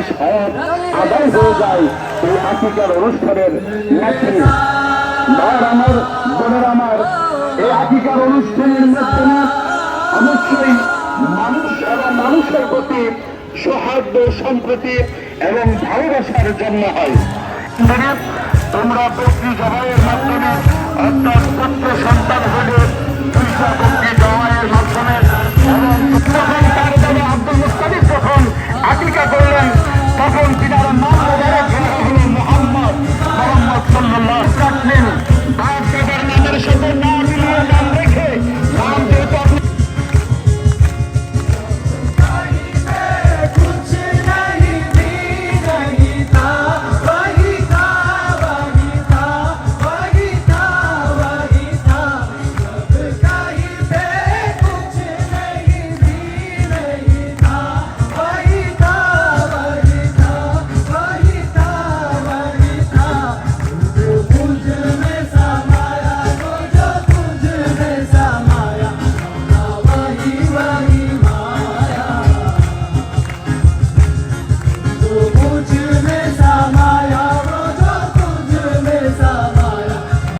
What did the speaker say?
শেষ হায়াত আদায় হয়ে যায় এই আকিকার অনুষ্ঠানের নেত্রী। ভাইয়ের আমার, বোনের আমার, এই আকিকার অনুষ্ঠানের মাধ্যমে অবশ্যই মানুষ এবং মানুষের প্রতি সৌহার্দ্য, সম্প্রীতি এবং ভালোবাসার জন্ম হয়। তোমরা বকরি জবাইয়ের মাধ্যমে অর্থাৎ পুত্র সন্তান হলে দুইটা বকরি জবাইয়ের মাধ্যমে এবং পুত্র সন্তান